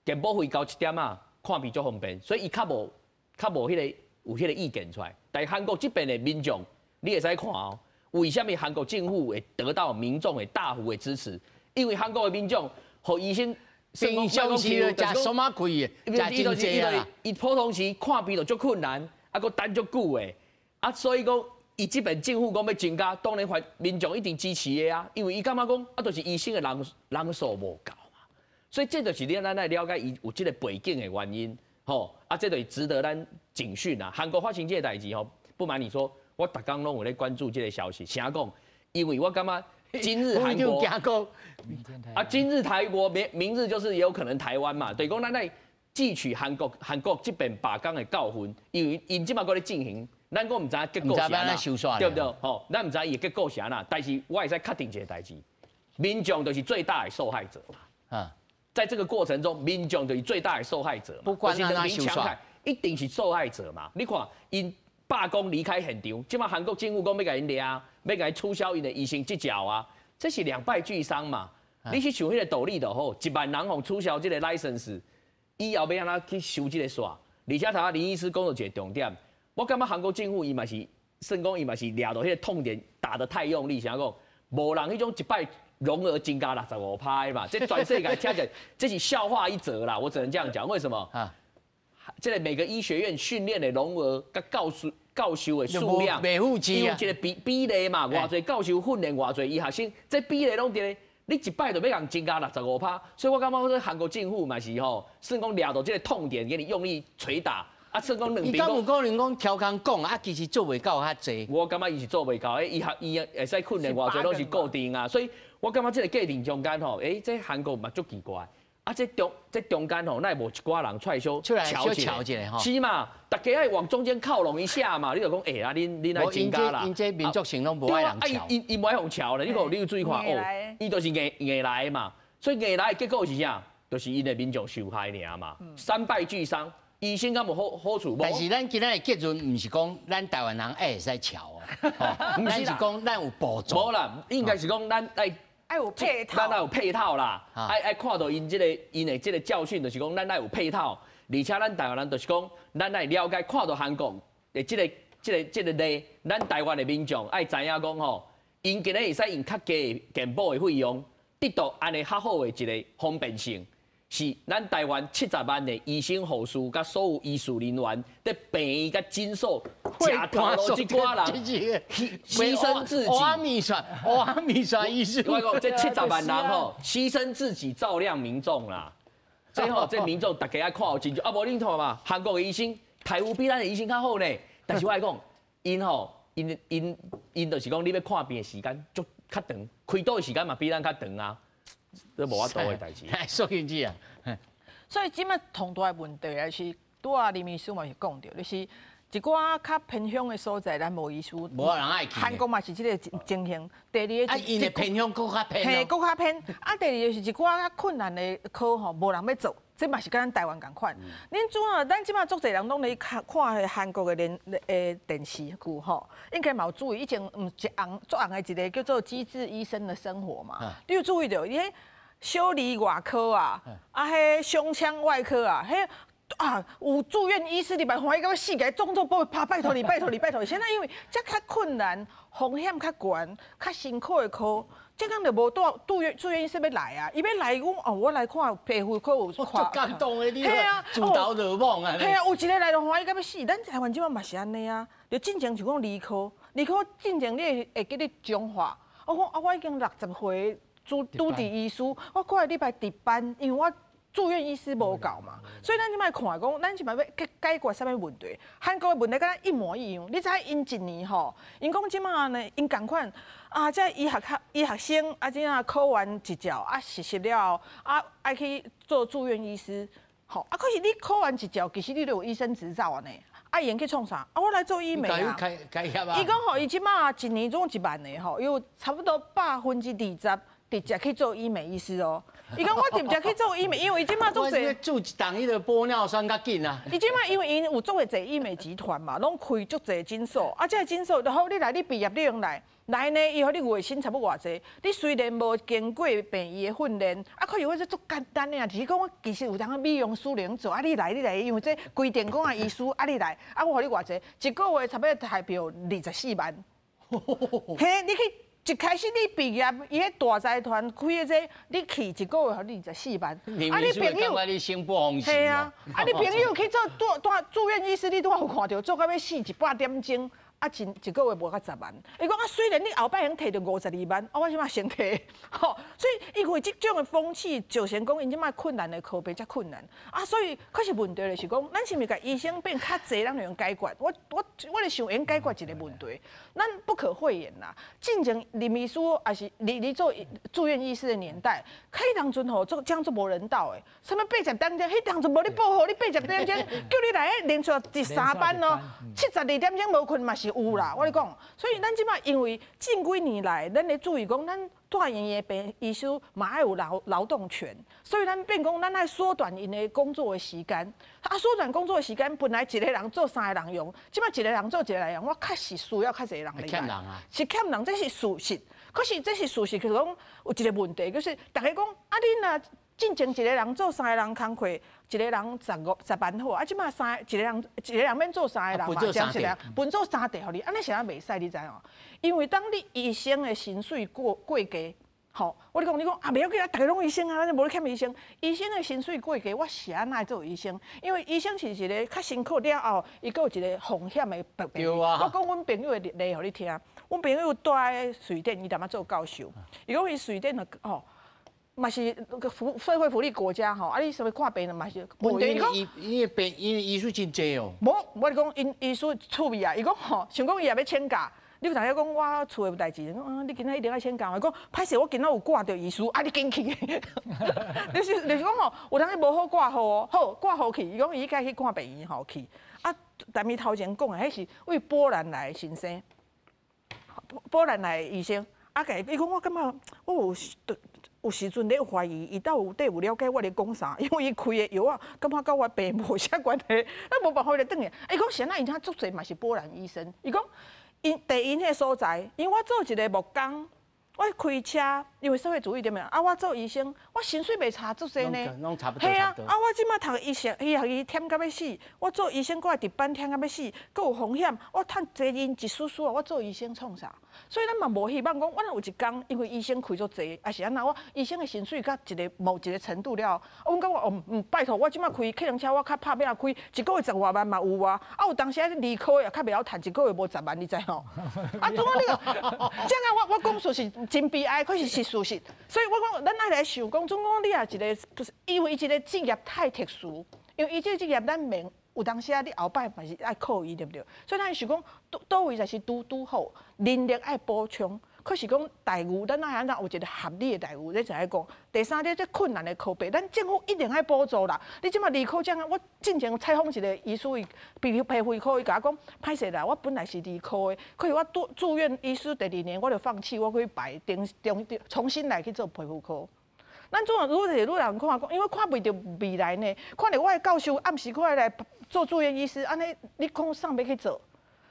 健保费交1点啊，看病足方便，所以伊较无迄个有迄个意见出来。但韩国这边的民众，你会使看哦，为什么韩国政府会得到民众的大幅的支持？因为韩国的民众和医生平常时就食什么贵的，食真济啊。伊普通时看病就足困难，啊，佮等足久的，啊，所以讲。伊这边政府讲要增加，当然民众一定支持的啊，因为伊感觉讲啊，就是医生的人数无够嘛，所以这就是咱来了解伊有这个背景的原因，吼啊，这就是值得咱警讯啊。韩国发生这个代志吼，不瞒你说，我逐工拢有咧关注这个消息，啥讲？因为我感觉今日韩国啊，今日台国，明日就是也有可能台湾嘛，对，讲咱来汲取韩国这边罢工的教训，因为因即马搁咧进行。咱讲唔知结果是啥，对不对？吼，咱唔知伊结果是安那，但是我会使确定一个代志，民众就是最大的受害者嘛。啊，在这个过程中，民众就是最大的受害者嘛。不管他那修一定是受害者嘛。你看，因罢工离开现场，即马韩国政府讲要甲因抓，要甲因取消因的医生执照啊，这是两败俱伤嘛。你去想迄个道理就好，1万人互取消这个 license， 以后要安怎去收这个线？而且头下林医师讲到一个重点，我感觉韩国政府伊嘛是，算讲伊嘛是抓到迄个痛点打得太用力，想讲无人迄种一摆融额增加65%嘛，这全世界听起来这是笑话一则啦，我只能这样讲。为什么？这个每个医学院训练的融额甲教授的数量，袂符齐啊，有一个比例嘛，偌侪教授训练偌侪医学生，这比例拢伫咧。你一摆就要人增加65%，所以我感觉说韩国政府嘛是吼，算讲抓到这个痛点，给你用力捶打，啊，算讲两边。伊敢有可能讲调工讲啊，其实做袂到遐济。我感觉伊是做袂到，医会使训练偌侪拢是固定啊，所以我感觉这个过程中间吼，这韩国嘛足奇怪。啊，这中间吼，那无一寡人出来小瞧一下吼，是嘛？大家爱往中间靠拢一下嘛，你就讲啊，恁来增加啦。因这民族性拢无爱人瞧。伊无爱互瞧咧，你有注意看哦，伊都是硬来嘛，所以硬来的结果是啥？就是因的民众受害尔嘛，3败俱伤。医生敢无好处无？但是咱今仔的结论唔是讲咱台湾人会使瞧哦，咱是讲咱有补助。无啦，应该是讲咱爱有配套，咱爱有配套啦，爱看到因的这个教训，就是讲咱爱有配套，而且咱台湾人就是讲，咱爱了解看到韩国的这个例，咱台湾的民众爱知影讲吼，因今日会使用较低的健保的费用，得到安尼较好的一个方便性，是咱台湾70万的医生护士甲所有医术人员在病院甲诊所，吃头路这寡人牺牲自己。阿米刷医师，我讲这70万人吼，牺牲自己照亮民众啦。所以吼，这民众大家爱看好清楚。啊，无恁看嘛，韩国的医生台有比咱的医生较好呢。但是我来讲，因就是讲，你要看病的时间足较长，开刀的时间嘛比咱较长啊。这无法度的代志。说进去啊。所以即摆同大的问题也是，拄啊林医师嘛是讲到，就是一寡较偏乡的所在，咱无医师，无人爱去。韩国嘛是即个情形。第二个，因的偏乡更较偏。嘿，更较偏。啊，第二就是一寡较困难的科吼，无人要做。这嘛是跟咱台湾共款。恁主要咱即马足侪人拢咧看韩国的电视剧吼，应该嘛有注意，以前足红的一个叫做《机智医生的生活》嘛，你有注意到伊迄小儿外科啊，迄胸腔外科啊，有住院医师，你把怀疑到死个，动作不拍，拜托你。现在因为这较困难、风险较悬、较辛苦的科。这讲就无住院医师要来啊！伊要来讲哦，我来看皮肤科有看。足感动的，你自投罗网啊！系啊，有一个来就怀疑到要死，咱台湾即摆嘛是安尼啊。就进前就讲理科进前你会记你中华。我讲我已经60岁，拄伫医师，我过来礼拜值班，因为我住院医师无够嘛，所以咱即摆看讲，咱即摆要解决啥物问题？韩国的问题跟咱一模一样。你知因一年吼，因讲即摆呢，因共款啊，这医学生啊，即啊考完执照啊，实习了啊，爱去做住院医师。吼啊，可是你考完执照，其实你就有医生执照啊呢。啊，伊去创啥？啊，我来做医美啊。伊讲吼，伊即摆一年总1万个吼，有差不多20%。直接去做医美医师哦，伊讲我直接去做医美，因为伊即马做侪做一档迄个玻尿酸较紧啊。伊即马因为因有做侪医美集团嘛，拢开足侪诊所，啊，这诊所就好，你来你毕业你用来呢，以后你月薪差不多偌济？你虽然无经过病医的训练，啊，可是我这足简单的啊，只是讲我其实有当美容师能做，啊，你来，因为这规定讲啊医师，啊，你来，啊，我互你偌济，一个月差不多台币24万，嘿，你去。一开始你毕业，伊迄大财团开的这，你去一个月互你24万，啊你朋友，你生不逢时啊，啊你朋友去做住院医师，你拄好有看到做到要死100点钟，啊一个月无到10万。伊讲啊，虽然你后摆能摕到52万，啊我即马先摕，吼，所以因为即种的风气，就先讲因即马困难的科别较困难啊，所以可是问题就是讲，咱是毋是甲医生变较济，咱就用解决？我咧想用解决一个问题，咱不可讳言啦。进前林医师还是你做住院医师的年代，迄当阵吼做这样做无人道的，什么80点钟，迄当阵无你报好，你80点钟叫你来连续13班哦，72点钟无困嘛是。是有啦，我跟你讲，所以咱即摆因为近几年来，咱咧注意讲，咱大医院的病医师嘛爱有劳动权，所以咱变讲，咱爱缩短因的工作的时间。啊，缩短工作的时间，本来一个人做3个人用，即摆一个人做一个人用，我确实需要较侪人来。欠人啊，是欠人，这是事实。可是这是事实，就是讲有一个问题，就是大家讲啊，恁若进前一个人做3个人工课，一个人10万好，啊，即摆一个人免做3个人嘛，将一个人分做3地互你，安尼是安袂使，你知哦？因为当你医生的薪水过低，吼，我你讲啊，袂要紧啊，大家拢医生啊，咱无咧欠医生。医生的薪水过低，我是安怎做医生？因为医生是一个较辛苦了后，伊佫有一个风险的病。对啊。我讲阮朋友的例互你听，阮朋友住在瑞典，伊淡仔做教授，伊讲伊瑞典的吼。嘛是社会福利国家吼，啊你什么看病嘛是问题。因为医术真济哦。无，我讲因医术趣味啊，伊讲吼，想讲伊也要请假，你有当下讲我厝诶有代志，你今仔一定要请假，我讲歹势，我今仔有挂着医术，啊你紧去。就是讲吼，有当下无好挂号哦，好挂号去，伊讲伊该去看病院吼去，啊，但咪头前讲诶，迄是为波兰来的先生，波兰来的医生，啊，伊讲我感觉我有时阵咧怀疑，伊到底有了解我咧讲啥，因为伊开的药啊，感觉甲我病无啥关系，咱无办法咧转去。伊讲现在因遐足侪嘛是波兰医生，伊讲因迄个所在，因为我做一个木工，我开车，因为社会主义对没啊，我做医生，我薪水袂差足侪呢。拢差不多。系啊，啊我即摆读医学，伊忝到要死，我做医生，我还值班忝到要死，佫有风险，我趁侪因一丝丝啊，我做医生创啥？所以咱嘛无希望讲，我有一工，因为医生开足济，还是安那我医生的薪水到某一个程度了，我讲拜托，我即摆开客人车，我较拍拼开一个月10外万嘛有啊，啊有当时啊理科也较袂晓趁一个月无10万，你知吼？啊，怎啊你个？这样我讲述是真悲哀，可是是事实。所以我讲，咱爱来想讲，总讲你也一个，因为伊这个职业太特殊，因为伊这个职业咱免。有当时啊，你后摆嘛是爱靠伊，对不对？所以咱想讲，倒位才是拄好，能力爱补充。可是讲待遇，咱爱安怎有一个合理的待遇，你就爱讲。第三点，这困难的科别，咱政府一定爱补助啦。你即马理科奖，我之前采访一个医师，皮肤科，伊甲我讲，歹势啦，我本来是理科的，可是我住院医师第2年，我就放弃，我去排重新来去做皮肤科。咱做愈来愈人看讲，因为看袂到未来呢，看到我的教授暗时看来做住院医师，安尼你讲上要去做，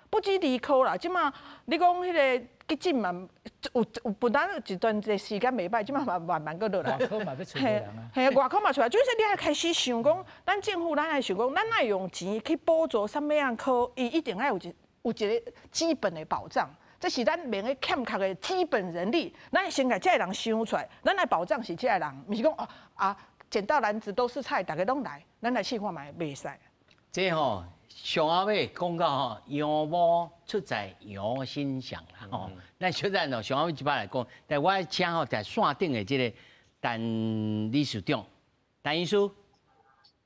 不止理科啦，即马你讲迄个急诊嘛，有本来一段时间袂歹，即马慢慢搁落来。外口嘛要出人啊。系外口嘛出来，就是你爱开始想讲，咱政府咱爱想讲，咱爱用钱去补助什么样科，伊一定爱有一个基本的保障。这是咱免个欠缺的基本人力，咱先甲这个人想出来，咱来保障是这个人，毋是讲捡到篮子都是菜，大家拢来，咱来试看卖袂使。这吼上后尾讲到吼，羊毛出在羊身上啦吼。咱小等哦，上后尾一摆来讲，但我请吼在线顶的这个陈理事长，陈医师，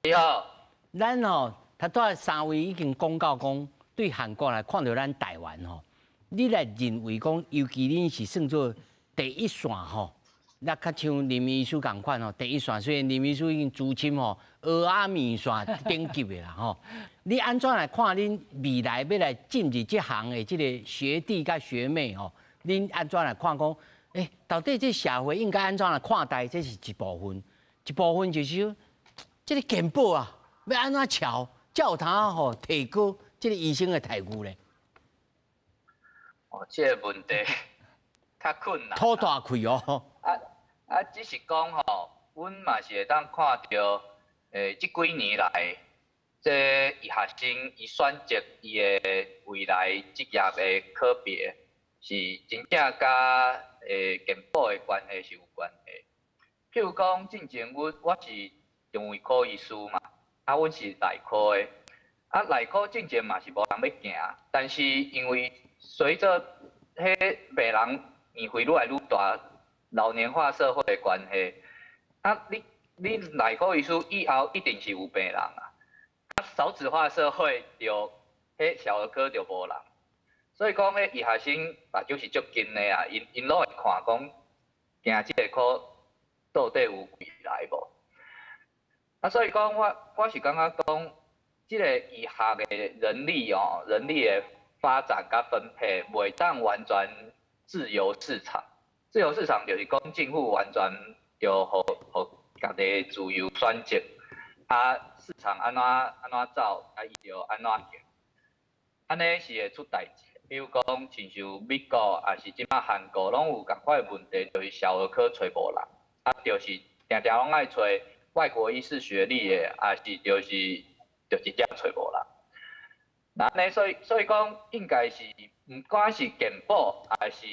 你好。咱吼，他拄3位已经讲到讲，对韩国来看到咱台湾吼。你来认为讲，尤其恁是算做第一线吼，那较像林医师共款吼，第一线虽然林医师已经资深吼，俄阿米线顶级的啦吼。你安怎来看恁未来要来进入这行的这个学弟甲学妹吼？恁安怎来看讲？到底这社会应该安怎来看待？这是一部分，一部分就是这个健保啊，要安怎调，才有通吼提高这个医生的待遇咧。这个问题较困难。吐大气哦。只是讲吼，阮嘛是会当看到，这几年来，这医学生伊选择伊的未来职业的科别，是真正甲健保的关系是有关系。譬如讲，之前我是肠胃科医师嘛，阮是内科的，内科之前嘛是无人要行，但是因为随着迄病人年岁愈来愈大，老年化社会的关系，你内科医师以后一定是有病人啊。少子化社会就迄小儿科就无人，所以讲迄医学生目睭是足紧的啊，因拢会看讲行这个科到底有未来无？所以讲我是感觉讲，这个医学的人力的发展甲分配，袂当完全自由市场。自由市场就是讲政府完全就互家己自由选择，啊市场安怎走，啊伊就安怎行，安尼是会出代志。比如讲，亲像美国，也是即马韩国，拢有共款的问题，就是小儿科找无人，啊就是定定拢爱找外国医师学历的，也是就是直接找无人。那安尼所以讲，应该是唔管是健保还是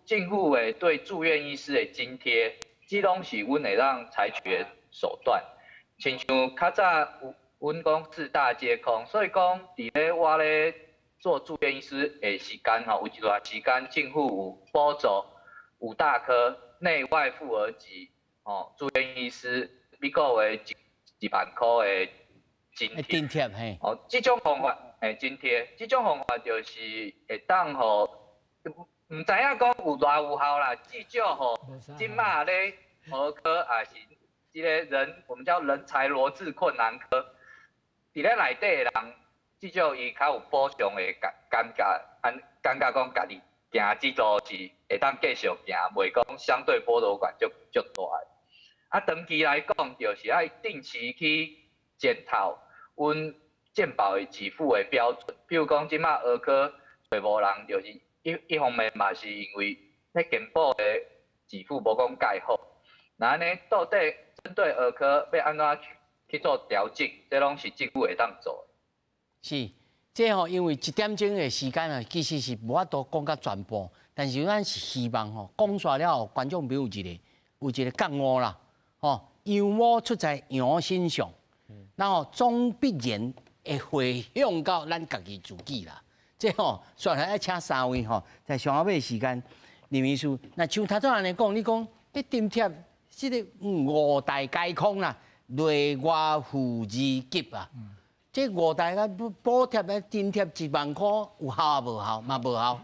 政府的对住院医师的津贴，这拢是阮会当采取的手段。亲像较早阮讲四大皆空，所以讲伫咧我咧做住院医师的时间吼，有一段时间政府有补助5大科内外妇儿级住院医师，美国的1万块的津贴。嘿。这种方法。津贴，这种方法就是会当互，唔知影讲有偌有效啦，至少吼，即马咧儿科也是即个我们叫人才罗致困难科，伫咧内底的人，至少伊较有保障的感觉讲家己行这条是会当继续行，袂讲相对剥夺感足大的。啊，长期来讲，就是爱定期去检讨阮健保的给付的标准，比如讲，即马儿科找无人，就是一方面嘛是因为迄健保的给付无讲介好。那安尼到底针对儿科要安怎去做调整，这拢是政府会当做。是，这因为1点钟的时间其实是无法度讲到全部，但是咱是希望讲煞了，观众朋友有一个觉悟啦，羊毛出在羊身上，然后总必然。会回向到咱家己自己啦，这煞来要请3位在上下尾时间，林秘书，那像头先安尼讲，你讲迄津贴，即个5大皆空啦，内外妇儿级啊，这5大个补贴的津贴1万块有效啊无效？嘛无效。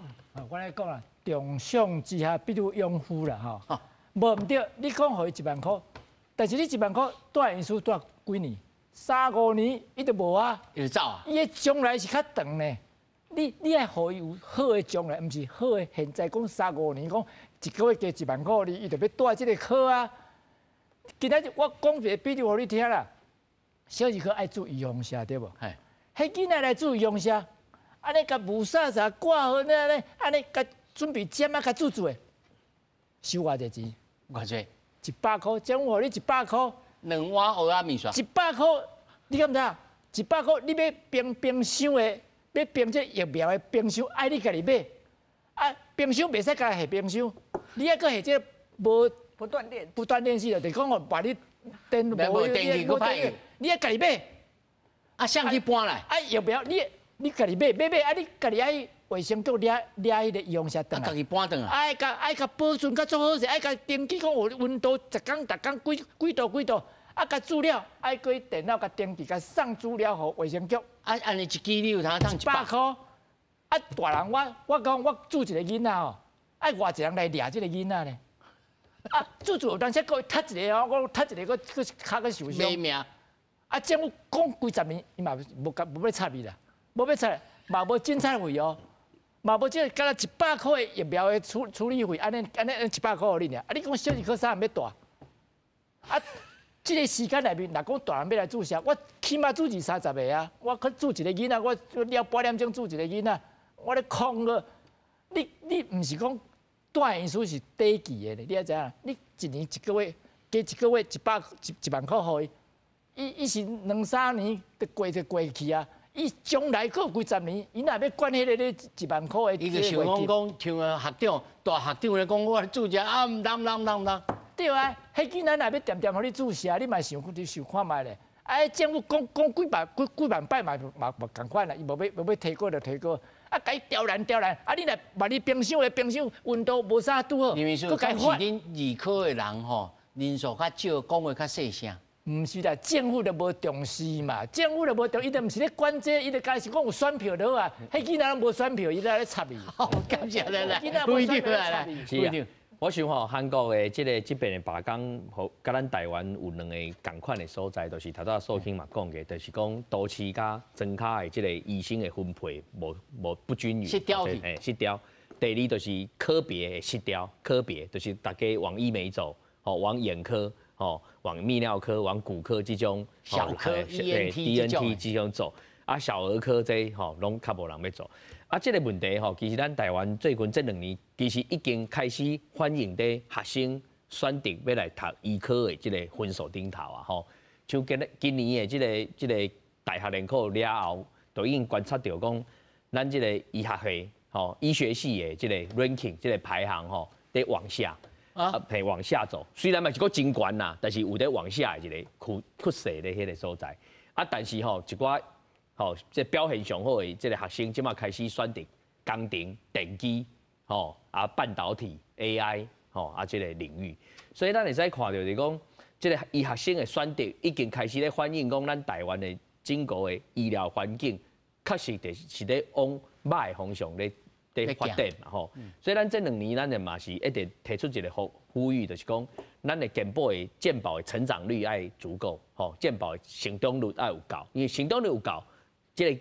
我来讲啦，重赏之下必有勇夫啦吼，无毋对，你讲互伊1万块，但是你1万块带因书带几年？3、5年，伊就无啊，伊就走啊。伊的将来是较长呢。你爱互伊有好的将来，毋是好的。现在讲3、5年，讲一个月加1万块，伊就要带这个科啊。今仔日我讲一个比喻互你听啦。小儿科爱注意用下，对无？嘿，迄囡仔来注意用下，安尼甲无啥挂好呢，安尼甲准备针啊，甲煮的，收偌济钱？偌济？100块，政府互你100块。2碗蚵仔面线，100块，你敢知？100块，你要冰箱的，要冰这疫苗的冰箱，爱你家己买。啊，冰箱袂使家下冰箱，你还阁下这不断电式的，就讲把你电无电器，你还家己买。啊，谁去搬来？啊，疫苗你家己买，啊，你家己爱卫生局掠迄个用下灯。家己搬灯啊？爱甲保存甲做好势，爱甲登记讲有温度，逐工几度。啊，甲资料爱过电脑甲登记，甲送资料互卫生局。啊，安尼1支你有通当100块。啊，大人我讲我煮一个囡仔哦，爱偌一人来掠这个囡仔呢？啊，煮有当时佫踢一个哦，我踢一个佫脚佫受伤。没命。啊，政府讲几十年，伊嘛无要插伊啦，无要插，嘛无检测费哦，嘛无这敢若100块疫苗的处理费，安尼100块互你尔。啊，你讲小儿科啥人要大？啊。这个时间内面，若讲大人要来注射，我起码注20、30个啊！我去注一个囡仔，我了8点钟注一个囡仔，我咧空个。你唔是讲带因书是短期的，你要知影？你一年1个月加1个月1万块互伊，伊是2、3年就过去啊！伊将来过几十年，伊若要管迄个1万块的，伊就想讲像个学长、大学长咧讲，我注射啊，唔当。对啊，迄囡仔若要点互你注射，你嘛想看卖咧。啊，政府讲几万摆嘛共款啦，伊无要提高就提高，啊，甲伊刁难。啊，你若把你冰箱温度无啥拄好，佮改换。是恁儿科的人吼，人数较少，讲话较细声。毋是啦，政府就无重视嘛，政府就无重，伊就毋是咧管这，伊就家是讲有选票就好啊。迄囡仔拢无选票，伊在咧插伊。好，感谢来，囡仔无选票来，不一定。我想吼，韩国的这边的罢工，和甲咱台湾有两个共款的所在，就是头早寿卿嘛讲的，就是讲都市甲庄脚的这个医生的分配无不均匀，失调去，失调。第二就是科别的失调，科别就是大家往医美走，吼，往眼科，吼，往泌尿科、往骨科这种小科 ENT 这种走，啊，小儿科这吼拢较无人要走。啊，这个问题吼，其实咱台湾最近这2年，其实已经开始欢迎的学生选择要来读医科的这个分数顶头啊，吼。像今年的这个大学人口了后，就已经观察到讲，咱这个医学系吼医学系的这个 ranking 这个排行吼在往下往下走。虽然嘛是个真悬啦，但是有在往下的一个趋势的迄个所在。啊，但是吼一寡。吼，这表现上好的这个学生，即马开始选择工程、电机，吼啊半导体、AI，吼啊这个领域。所以咱会使看到就是讲，这个医学生的选择已经开始咧反映讲，咱台湾的整个的医疗环境，确实是咧往歹的方向咧发展嘛吼。所以咱这2年，咱嘛是一直提出一个呼吁，就是讲，咱的健保的成长率要足够，吼健保的成长率要有够，因为成长率有够。这个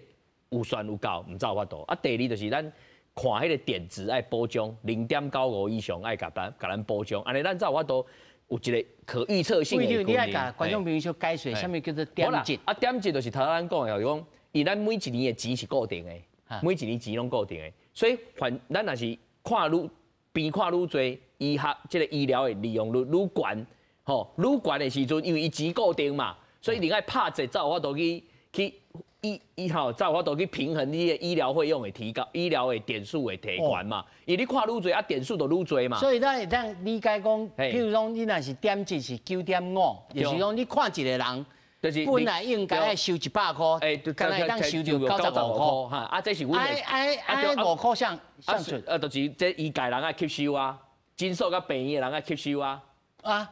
预算有够，唔有法度。啊，第二就是咱看迄个点值爱补充0.95以上，爱甲咱补充。安尼咱才有法度有一个可预测性的规定。你爱甲观众朋友说解说，什么叫做点值？啊，点值就是头咱讲的，就是讲，伊咱每一年的钱是固定的，每一年钱拢固定的，所以咱若是看边看愈多，医学这个医疗的利用率愈悬，吼，愈悬的时阵，因为伊钱固定嘛，所以你爱拍者才有法度去。才有法度去平衡你的医疗费用的提高，医疗的点数的提悬嘛。因为你看愈多啊，点数就愈多嘛。所以咱会当理解讲，譬如讲你若是点值是9.5，就是讲你看一个人，就是本来应该要收100块，刚才当收到95块，哈，啊，这是阮的5块上出，就是这医界人爱吸收啊，诊所甲病院的人爱吸收啊。啊，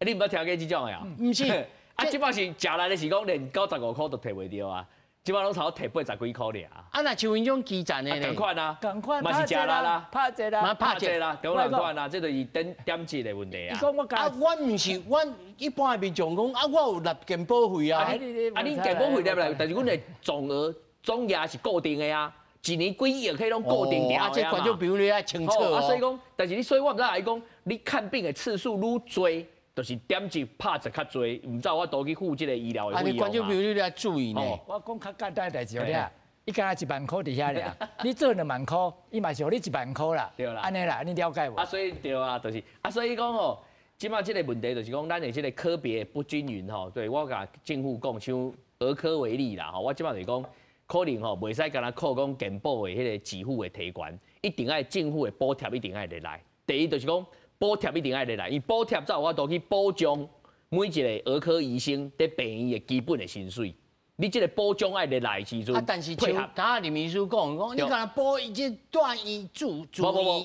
你毋捌听过这种的啊？毋是。啊，即摆是食来的是讲连95块都摕袂到啊，即摆拢差摕80几块尔。啊，那像迄种基站的咧，同款啊，同款，嘛是食啦，拍者啦，拍者啦，同款啊，这就是点值的问题啊。我毋是，我一般的民众讲啊，我有纳健保费啊。恁健保费纳来，但是阮的总额是固定的啊，一年几亿可以拢固定掉的啊。这观众朋友你要清楚哦。所以讲，但是所以我毋知来讲，你看病的次数愈多。就是点值拍者较侪，唔知我倒去付这个医疗的费用嘛。观众朋友你要注意呢。我讲较简单的代志了，伊敢若1万块伫遐了，你做2万块，伊嘛是互你1万块啦。对啦，安尼啦，你了解无？啊，所以对啊，就是啊，所以讲吼，即马这个问题就是讲，咱的这个科别不均匀吼。对我甲政府讲，像儿科为例啦，吼，我即马就是讲，可能吼袂使干那靠讲健保的迄个支付的提悬，一定爱政府的补贴一定爱入来。第一就是讲。补贴一定爱入来，伊补贴才有法度去保障每一个儿科医生在病院的基本的薪水。你这个保障爱入来的时阵，但是像刚林秘书讲，你讲他补一些段医主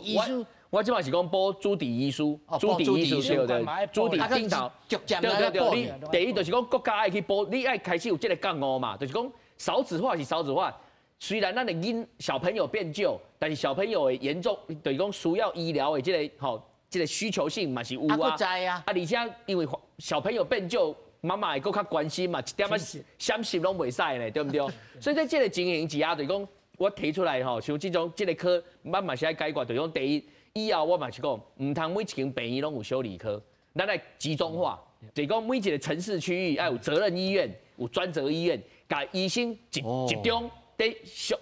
医师，我即摆是讲补主治医师，主治医师对的，主治顶头。对，你第一就是讲国家爱去补，你爱开始有这个觉悟嘛，就是讲少子化是少子化。虽然咱的小朋友变旧，但是小朋友的严重，就是讲需要医疗的这个吼。这个需求性嘛是有啊，而且因为小朋友变旧，妈妈会更较关心嘛，一点仔闪失拢袂使呢，对不对？所以在这个情形之下，就是讲我提出来吼，像这种这个科，慢慢是爱解决，就是讲第一，以后我嘛是讲，唔通每一间病院拢有小儿科，咱来集中化，就是讲每一个城市区域要有责任医院，有专责医院，甲医生集中在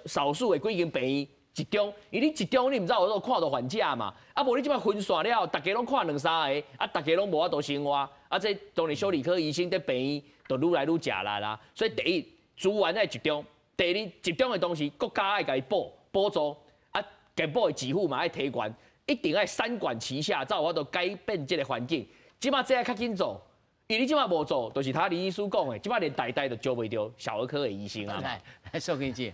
少数的几间病院。集中，因为你集中，你唔知有都看到还价嘛，啊无你即摆分散了，大家拢看2、3个，啊大家拢无法度生活，啊这当然小儿科医生在病院就愈来愈食力啦。所以第一资源要集中，第二集中的东西国家爱甲伊补助，啊健保的支付嘛爱提悬，一定要3管齐下，才有法度改变这个环境。即摆这要较紧做，因为你即摆无做，就是他李医师讲的，即摆连代代都招袂到小儿科的医生啊。来，宋经理。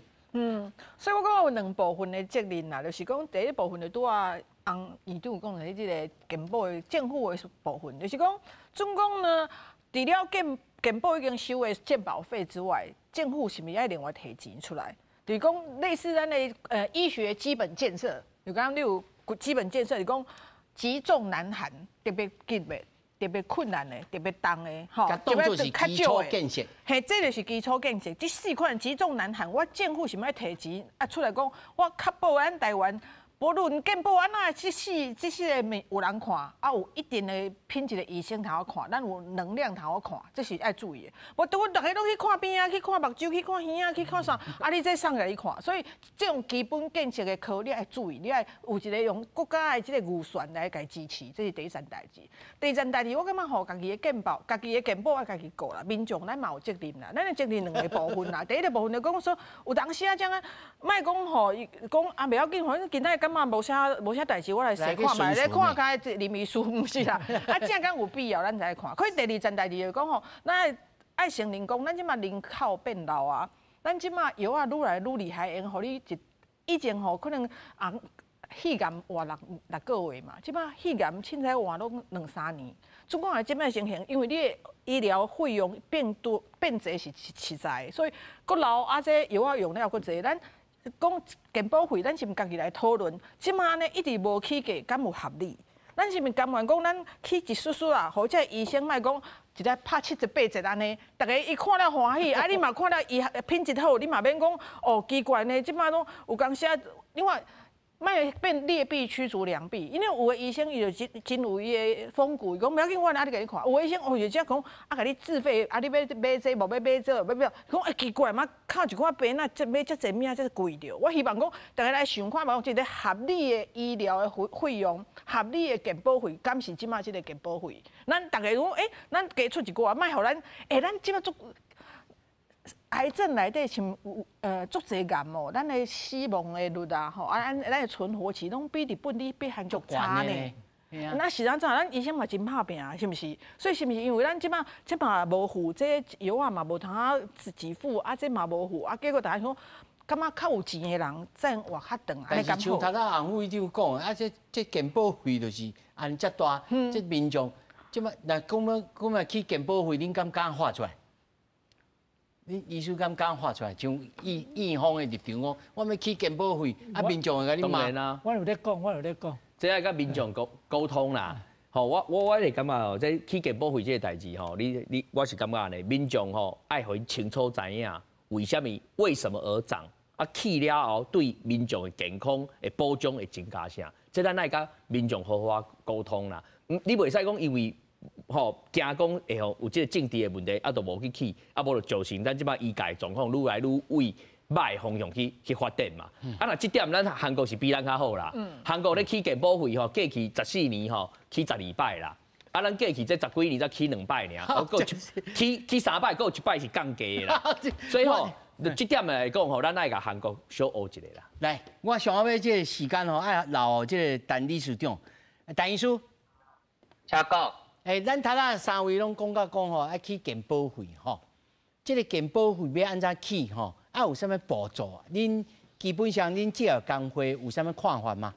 所以我讲有2部分的责任啦，就是讲第一部分就拄啊，院长讲的即个健保的政府的部分，就是讲总共呢，除了健保已经收的健保费之外，政府是毋是要另外提钱出来？就是讲类似咱的医学基本建设，就讲你有基本建设，就是讲极重难寒，特别急的。特别困难的、特别重的，吼，特别是基础建设。嘿，这就是基础建设。这4款极重难寒，我政府是要提钱啊出来讲，我确保咱台湾。无论健保安怎，这四个有人看，啊有一定的品质的医生通我看，咱有能量通我看，这是爱注意的。无对阮大家拢去看病啊，去看目睭，去看耳啊，去看啥，啊你再送来你看，所以这种基本建设的科，你爱注意，你爱有一个用国家的这个预算来甲支持，这是第一件代志。第二件代志，我感觉吼，家己的健保，家己的健保爱家己顾啦，民众咱嘛有责任啦，咱的责任2个部分啦。第一个部分就讲说，有当时啊，种啊，莫讲吼，讲啊袂要紧，反正今仔感觉无啥代志，我来试看卖，咧看开林医师毋是啦，啊正讲有必要，咱才看。可是第二件代志就讲吼，咱爱承认讲，咱即马人口变老啊，咱即马药啊愈来愈厉害，用互你以前吼可能啊肺癌活六个月嘛，即马肺癌凊彩活拢2、3年。总共来即摆情形，因为你的医疗费用变侪是实在的，所以佫老啊这药啊用了佫侪，咱。讲健保费，咱是毋家己来讨论？即马呢一直无起价，敢有合理？咱是毋甘愿讲咱起一丝丝啊？或者医生莫讲一日拍70、80安尼，大家伊看了欢喜，啊你嘛看了伊品质好，你嘛免讲哦奇怪呢，即马拢有讲写，另外。莫变劣币驱逐良币，因为有的医生伊就真有伊的风骨，伊讲不要紧，我哪里给你看？有的医生哦，就只讲啊，给你自费，啊，你要买这，无要买这，要讲哎奇怪嘛，靠一块病那买这济物啊，这贵着。我希望讲大家来想看嘛，一个合理的医疗的费用，合理的健保费，敢是即马这个健保费？咱大家讲咱加出一寡，莫互咱咱即马做。癌症内底像足侪癌哦，咱的死亡的率啊，吼，咱的存活期拢比日本、比韩国差呢。那实际上，咱医生嘛真拍拼啊，是毋是？所以是毋是因为咱即嘛无付这药啊嘛无通啊支付，啊这嘛无付，啊结果大家说，感觉较有钱的人挣活较长，安尼但是像头仔洪副长讲，啊这健保费就是安遮大，这民众即嘛那讲去健保费，恁敢发出来？你医师敢发出来，像院方的立场讲，我要起健保费，啊民众会甲你骂。当然啦，我有咧讲，这要甲民众沟通啦。吼，我是感觉吼，这起健保费这个代志吼，我是感觉安尼，民众吼爱互伊清楚知影为什么而涨，啊起了后对民众的健康的保障会增加啥，这咱爱甲民众好好沟通啦。你袂使讲因为。吼，惊讲会吼有即个政治的问题，啊，都无去起，啊，无就造成咱即摆医界状况愈来愈为歹方向去发展嘛。啊，那即点咱韩国是比咱较好啦。韩国咧起健保费吼，过去14年吼起12摆啦，啊，咱过去这10几年才起2摆尔，起3摆，还有1摆是降价的啦。所以吼，即点来讲吼，咱爱甲韩国小学一个啦。来，我想要即个时间吼，爱留即个陈理事长，陈医师，请讲。咱头仔3位拢讲吼，爱起健保费吼，即个健保费要安怎起吼？啊有啥物步骤啊？恁基本上恁这个工会有啥物看法吗？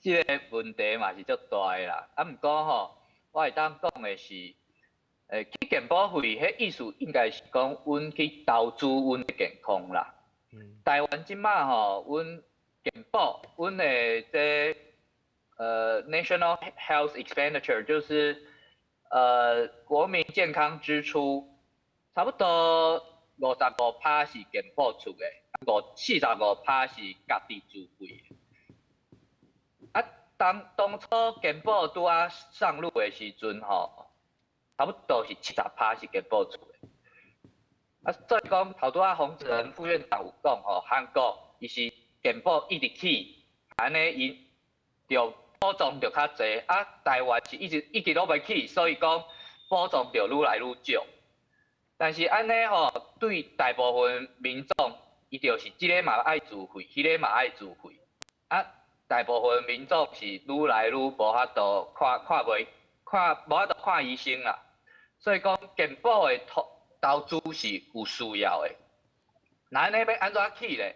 这个问题嘛是足大的啦，啊，毋过吼，我会当讲的是，起健保费，迄意思应该是讲，阮去投资阮的健康啦。台湾即马吼，阮健保，阮的这National Health Expenditure 就是国民健康支出，差不多55%是健保出的，45%是家己自费的。啊，当初健保拄啊上路的时阵吼，差不多是70%是健保出的。啊，所以讲头拄啊洪子仁副院长有讲吼，韩国伊是健保一直起，安尼伊就保障就较济，啊，台湾是一直都袂起，所以讲保障就愈来愈少。但是安尼吼，对大部分民众，伊就是即个嘛爱自费，迄个嘛爱自费，啊，大部分民众是愈来愈无法度无法度看医生啦。所以讲健保的投资是有需要的。那安尼要安怎起咧？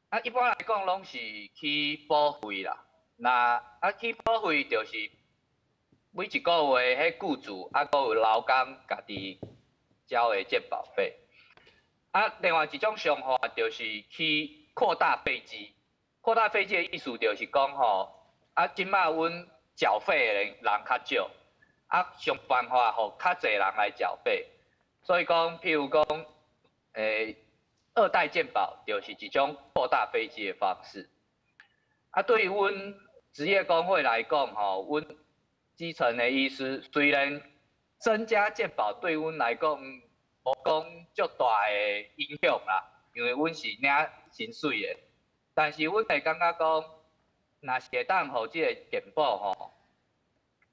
啊，一般来讲拢是起保费啦。那起保费就是每一个月迄雇主啊，佮有劳工家己交的健保费。啊，另外一种想法就是去扩大飞机，扩大费借的意思就是讲吼，即摆阮缴费的人较少，想办法互较侪人来缴费。所以讲，譬如讲，二代健保就是一种扩大费借的方式。对于阮职业工会来讲，吼，阮基层的医师虽然增加健保对阮来讲无讲足大的影响啦，因为阮是领薪水的，但是阮会感觉讲，若是会当互即个健保吼，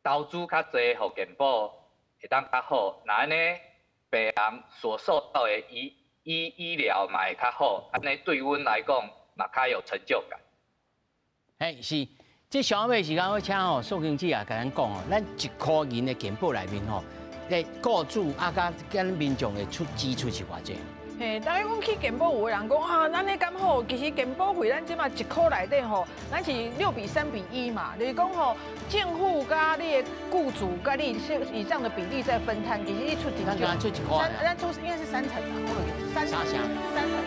投资较侪互健保会当较好，那安尼病人所受到的医疗嘛会较好，安尼对阮来讲嘛较有成就感。是。这上尾时间，我请宋经理也甲咱讲哦，咱1块银的健保内面吼，雇主甲跟民众的支出是偌济？大家讲去健保，有个人讲啊，咱咧咁好，其实健保费咱即马1块内底吼，咱是6比3比1嘛，就是讲吼，政府甲你的雇主甲你是以这样的比例在分摊，其实你出几？咱出1块，咱出应该是3成啊，3成。